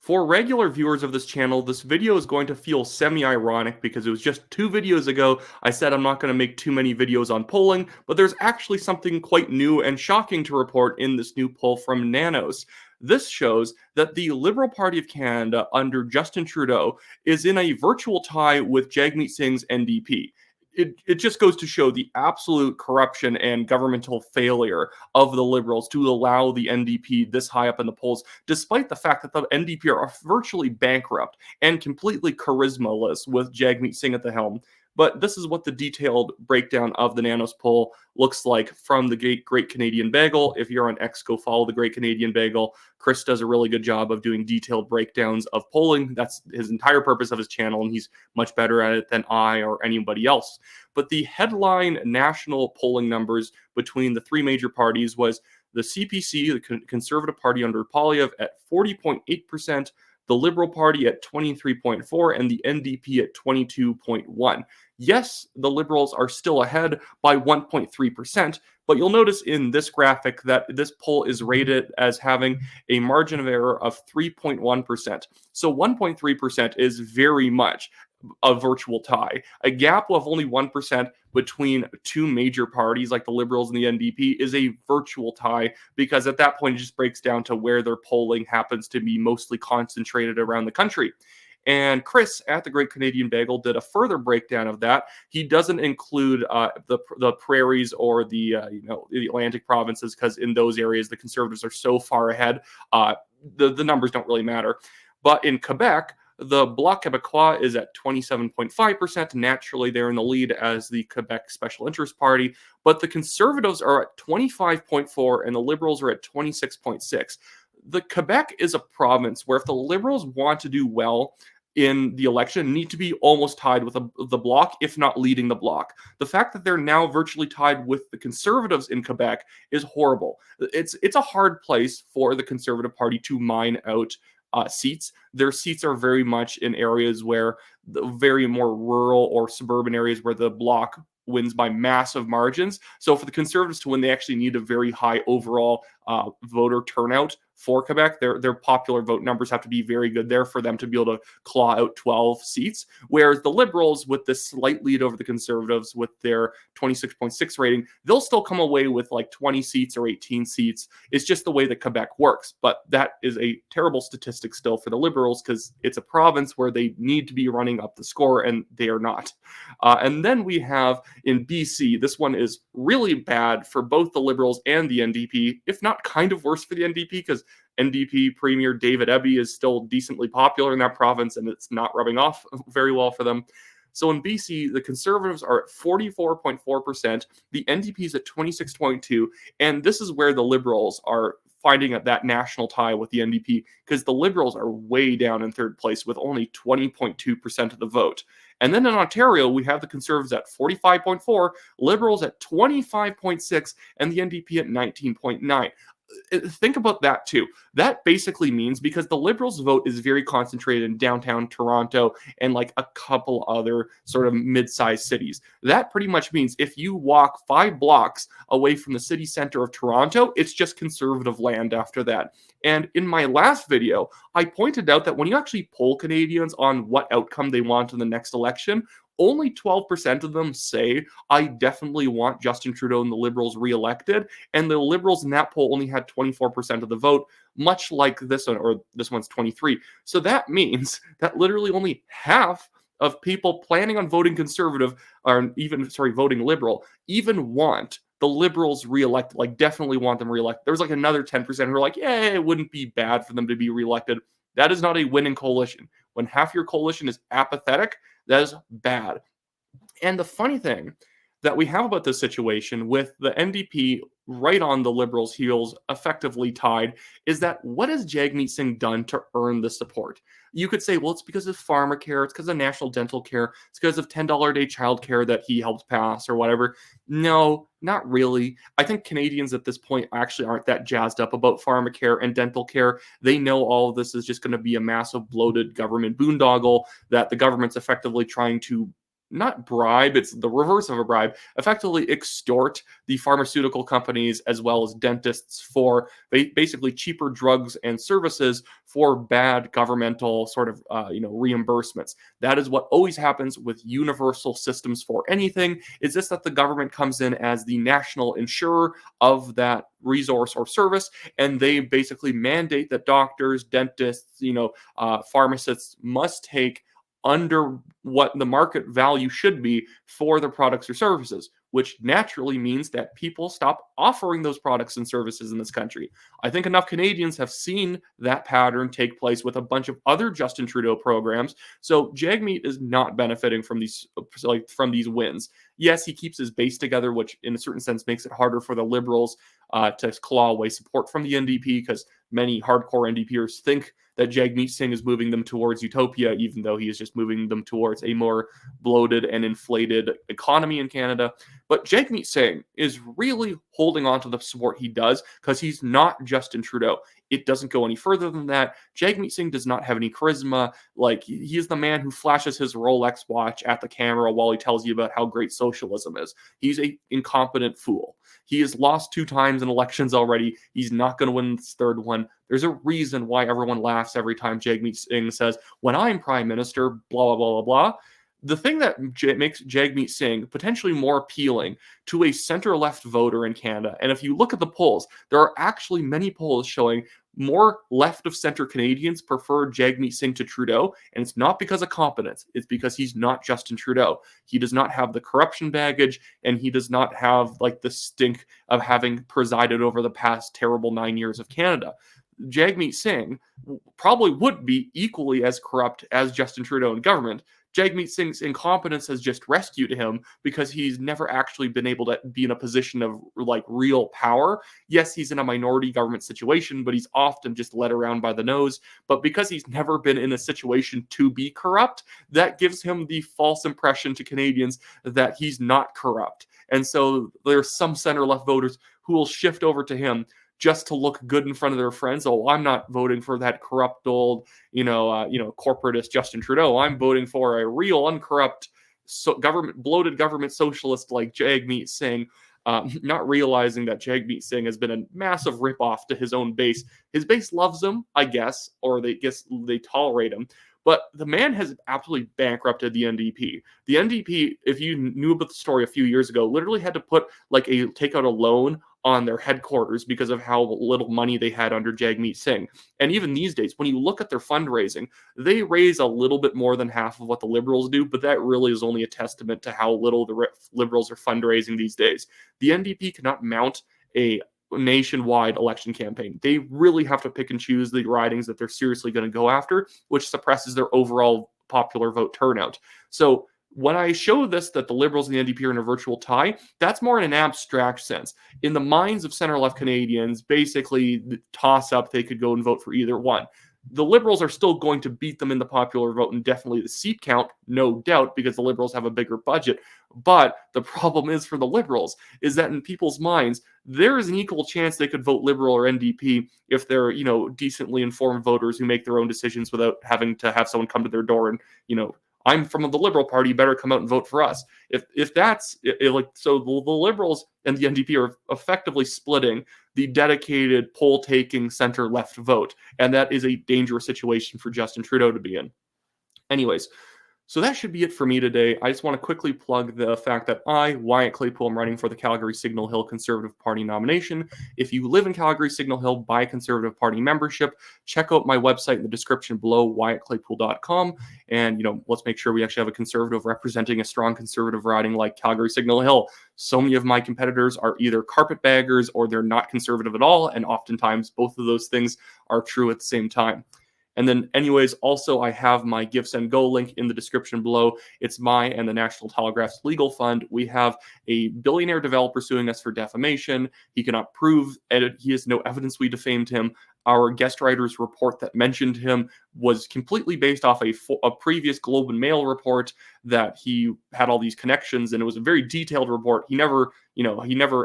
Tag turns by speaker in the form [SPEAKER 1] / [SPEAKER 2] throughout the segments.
[SPEAKER 1] For regular viewers of this channel, this video is going to feel semi-ironic because it was just 2 videos ago I said I'm not going to make too many videos on polling, but there's actually something quite new and shocking to report in this new poll from Nanos. This shows that the Liberal Party of Canada under Justin Trudeau is in a virtual tie with Jagmeet Singh's NDP. It just goes to show the absolute corruption and governmental failure of the Liberals to allow the NDP this high up in the polls, despite the fact that the NDP are virtually bankrupt and completely charismaless with Jagmeet Singh at the helm. But this is what the detailed breakdown of the Nanos poll looks like from the Great Canadian Bagel. If you're on X, go follow the Great Canadian Bagel. Chris does a really good job of doing detailed breakdowns of polling. That's his entire purpose of his channel, and he's much better at it than I or anybody else. But the headline national polling numbers between the 3 major parties was the CPC, the Conservative Party under Poilievre, at 40.8%, the Liberal Party at 23.4%, and the NDP at 22.1%. Yes, the Liberals are still ahead by 1.3%, but you'll notice in this graphic that this poll is rated as having a margin of error of 3.1%. So 1.3% is very much a virtual tie. A gap of only 1% between 2 major parties like the Liberals and the NDP is a virtual tie, because at that point it just breaks down to where their polling happens to be mostly concentrated around the country. And Chris at the Great Canadian Bagel did a further breakdown of that. He doesn't include the prairies or the Atlantic provinces, because in those areas the Conservatives are so far ahead, the numbers don't really matter. But in Quebec, the Bloc Québécois is at 27.5%. Naturally, they're in the lead as the Quebec Special Interest Party. But the Conservatives are at 25.4% and the Liberals are at 26.6%. The Quebec is a province where if the Liberals want to do well in the election, need to be almost tied with the Bloc, if not leading the Bloc. The fact that they're now virtually tied with the Conservatives in Quebec is horrible. It's a hard place for the Conservative Party to mine out seats. Their seats are very much in areas where the very more rural or suburban areas where the Bloc wins by massive margins. So for the Conservatives to win, they actually need a very high overall voter turnout for Quebec. Their popular vote numbers have to be very good there for them to be able to claw out 12 seats. Whereas the Liberals, with this slight lead over the Conservatives with their 26.6 rating, they'll still come away with like 20 seats or 18 seats. It's just the way that Quebec works. But that is a terrible statistic still for the Liberals, because it's a province where they need to be running up the score, and they are not. And then we have in BC, this one is really bad for both the Liberals and the NDP, if not kind of worse for the NDP, because NDP Premier David Eby is still decently popular in that province, and it's not rubbing off very well for them. So in BC, the Conservatives are at 44.4%, the NDP is at 26.2%, and this is where the Liberals are finding that national tie with the NDP, because the Liberals are way down in 3rd place with only 20.2% of the vote. And then in Ontario, we have the Conservatives at 45.4%, Liberals at 25.6%, and the NDP at 19.9%. Think about that too. That basically means, because the Liberals' vote is very concentrated in downtown Toronto and like a couple other sort of mid-sized cities, that pretty much means if you walk 5 blocks away from the city center of Toronto, it's just Conservative land after that. And in my last video, I pointed out that when you actually poll Canadians on what outcome they want in the next election, only 12% of them say, I definitely want Justin Trudeau and the Liberals reelected. And the Liberals in that poll only had 24% of the vote, much like this one, or this one's 23%. So that means that literally only half of people planning on voting Conservative, or voting Liberal, even want the Liberals reelected, like definitely want them reelected. There's like another 10% who are like, yeah, it wouldn't be bad for them to be reelected. That is not a winning coalition. When half your coalition is apathetic, that is bad. And the funny thing that we have about this situation, with the NDP right on the Liberals' heels, effectively tied, is that what has Jagmeet Singh done to earn the support? You could say, well, it's because of pharmacare, it's because of national dental care, it's because of $10 a day childcare that he helped pass or whatever. No, not really. I think Canadians at this point actually aren't that jazzed up about pharmacare and dental care. They know all of this is just going to be a massive bloated government boondoggle that the government's effectively trying to not bribe, it's the reverse of a bribe, effectively extort the pharmaceutical companies as well as dentists for basically cheaper drugs and services for bad governmental sort of reimbursements. That is what always happens with universal systems for anything. Is just that the government comes in as the national insurer of that resource or service, and they basically mandate that doctors, dentists, pharmacists must take under what the market value should be for their products or services, which naturally means that people stop offering those products and services in this country. I think enough Canadians have seen that pattern take place with a bunch of other Justin Trudeau programs. So Jagmeet is not benefiting from these wins. Yes, he keeps his base together, which in a certain sense makes it harder for the Liberals to claw away support from the NDP, because many hardcore NDPers think that Jagmeet Singh is moving them towards utopia, even though he is just moving them towards a more bloated and inflated economy in Canada. But Jagmeet Singh is really holding on to the support he does because he's not Justin Trudeau. It doesn't go any further than that. Jagmeet Singh does not have any charisma. Like, he is the man who flashes his Rolex watch at the camera while he tells you about how great socialism is. He's an incompetent fool. He has lost 2 times in elections already. He's not going to win this third one. There's a reason why everyone laughs every time Jagmeet Singh says, "When I'm prime minister, blah, blah, blah, blah, blah." The thing that makes Jagmeet Singh potentially more appealing to a center-left voter in Canada, and if you look at the polls, there are actually many polls showing more left-of-center Canadians prefer Jagmeet Singh to Trudeau, and it's not because of competence. It's because he's not Justin Trudeau. He does not have the corruption baggage, and he does not have the stink of having presided over the past terrible 9 years of Canada. Jagmeet Singh probably would be equally as corrupt as Justin Trudeau in government. Jagmeet Singh's incompetence has just rescued him because he's never actually been able to be in a position of real power. Yes, he's in a minority government situation, but he's often just led around by the nose. But because he's never been in a situation to be corrupt, that gives him the false impression to Canadians that he's not corrupt. And so there's some center-left voters who will shift over to him just to look good in front of their friends. Oh, I'm not voting for that corrupt old, corporatist Justin Trudeau. I'm voting for a real, uncorrupt, bloated government socialist like Jagmeet Singh. Not realizing that Jagmeet Singh has been a massive ripoff to his own base. His base loves him, I guess, or they tolerate him. But the man has absolutely bankrupted the NDP. The NDP, if you knew about the story a few years ago, literally had to take out a loan on their headquarters because of how little money they had under Jagmeet Singh. And even these days, when you look at their fundraising, they raise a little bit more than half of what the Liberals do, but that really is only a testament to how little the Liberals are fundraising these days. The NDP cannot mount a nationwide election campaign. They really have to pick and choose the ridings that they're seriously going to go after, which suppresses their overall popular vote turnout. So when I show this, that the Liberals and the NDP are in a virtual tie, that's more in an abstract sense. In the minds of center-left Canadians, basically, the toss-up, they could go and vote for either one. The Liberals are still going to beat them in the popular vote and definitely the seat count, no doubt, because the Liberals have a bigger budget. But the problem is for the Liberals is that in people's minds, there is an equal chance they could vote Liberal or NDP if they're, decently informed voters who make their own decisions without having to have someone come to their door and, I'm from the Liberal Party, you better come out and vote for us. If that's so the Liberals and the NDP are effectively splitting the dedicated poll-taking center-left vote, and that is a dangerous situation for Justin Trudeau to be in. Anyways, so that should be it for me today. I just want to quickly plug the fact that I, Wyatt Claypool, am running for the Calgary Signal Hill Conservative Party nomination. If you live in Calgary Signal Hill, buy Conservative Party membership. Check out my website in the description below, wyattclaypool.com. And, let's make sure we actually have a conservative representing a strong conservative riding like Calgary Signal Hill. So many of my competitors are either carpetbaggers or they're not conservative at all. And oftentimes both of those things are true at the same time. And then anyways, also I have my Give, Send, Go link in the description below. It's my and the National Telegraph's legal fund. We have a billionaire developer suing us for defamation. He cannot prove, he has no evidence we defamed him. Our guest writer's report that mentioned him was completely based off a previous Globe and Mail report that he had all these connections, and it was a very detailed report. He never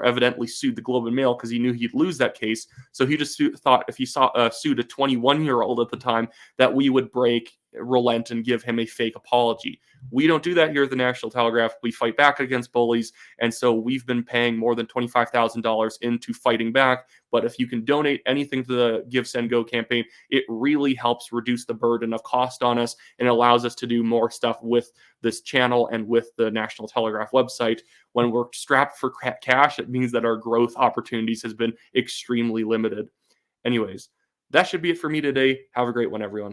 [SPEAKER 1] evidently sued the Globe and Mail because he knew he'd lose that case. So he just thought if he sued a 21-year-old at the time, that we would break relent and give him a fake apology. We don't do that here at the National Telegraph. We fight back against bullies, and so we've been paying more than $25,000 into fighting back. But if you can donate anything to the Give, Send, Go campaign, it really helps reduce the burden of cost on us and allows us to do more stuff with this channel and with the National Telegraph website. When we're strapped for cash, it means that our growth opportunities has been extremely limited. Anyways, that should be it for me today. Have a great one, everyone.